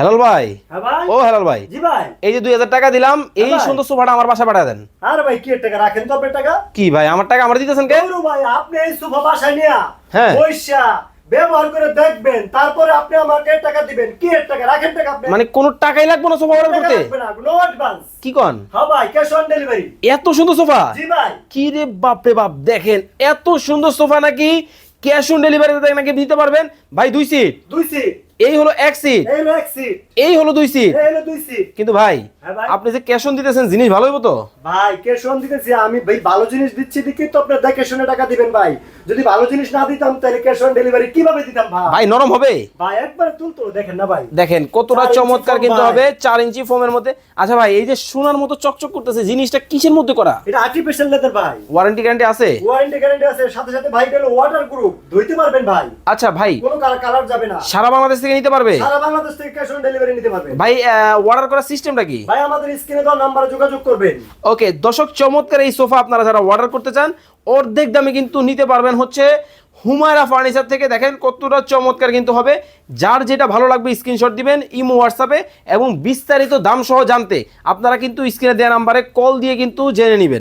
হেলাল ভাই। হ্যাঁ ভাই। ও হেলাল ভাই, জি ভাই। এই যে 2000 টাকা দিলাম, এই ভাই। সুন্দর সোফাটা আমার বাসায় পাঠিয়ে দেন। আরে ভাই কি এর টাকা রাখেন তো আপনার টাকা? কি ভাই, আমার টাকা আমার দিতেছেন কে? গৌরু ভাই আপনি এই সোফা বাসায় নিয়া হ্যাঁ। পয়সা ব্যবহার করে দেখবেন, তারপরে আপনি আমাকে টাকা দিবেন। কি এর টাকা রাখেন টাকা আপনি? মানে কোনো টাকাই লাগবে না সোফা অর্ডার টাকা করতে? লাগবে না, নো অ্যাডভান্স। কি কন? হ্যাঁ ভাই, ক্যাশ অন ডেলিভারি। এত সুন্দর সোফা? জি ভাই। কি রে বাপ রে বাপ, দেখেন এত সুন্দর সোফা নাকি ক্যাশ অন ডেলিভারিতে নাকি দিতে পারবেন ভাই। 2 সিট, 2 সিট। এই হলো 1 সিট, এই হলো 1 সিট। এই হলো 2 সিট। এই হলো 2 সিট। কিন্তু ভাই হ্যাঁ ভাই। আপনি যে ক্যাশ অন দিতেছেন, জিনিস ভালো হইব তো? ভাই ক্যাশ অন দিতেছি আমি ভাই, ভালো জিনিস দিচ্ছি দেখি তো আপনার দেখে শুনে টাকা দিবেন ভাই। যদি ভালো জিনিস না দিতাম তাহলে ক্যাশ অন ডেলিভারি কিভাবে দিতাম ভাই? ভাই নরম হবে? ভাই একবার তুলতো দেখেন না ভাই। দেখেন কতটা 4 ইঞ্চি চমৎকার ফোম কিন্তু ভাই। হবে, 4 ইঞ্চি ফোমের মধ্যে। আচ্ছা ভাই, এই যে সোনার মতো চকচক করতেছে, জিনিসটা কিসের মধ্যে করা? এটা আর্টিফিশিয়াল লেদার ভাই। ওয়ারেন্টি গ্যারান্টি আছে? ওয়ারেন্টি গ্যারান্টি আছে, সাথে সাথে ভাই এটা ওয়াটার প্রুফ, ধুইতে পারবেন ভাই। আচ্ছা ভাই, কোনো কালার যাবে না। সারা বাংলাদেশ থেকে নিতে পারবে? সারা বাংলাদেশ থেকে ক্যাশ অন ডেলিভারি নিতে পারবেন ভাই অর্ডার করার সিস্টেমটা কি? ভাই। আমাদের স্ক্রিনে দেওয়া নম্বরে যোগাযোগ করবেন। ওকে দর্শক, চমৎকার এই সোফা আপনারা যারা অর্ডার করতে চান অর্ধেক দামে কিন্তু নিতে পারবেন হচ্ছে হুমায়রা ফার্নিচার থেকে। দেখেন কতটা চমৎকার কিন্তু হবে। যার যেটা ভালো লাগবে স্ক্রিনশট দিবেন ইমো হোয়াটসঅ্যাপে, এবং বিস্তারিত দাম সহ জানতে আপনারা কিন্তু স্ক্রিনে দেওয়া নাম্বারে কল দিয়ে কিন্তু জেনে নেবেন।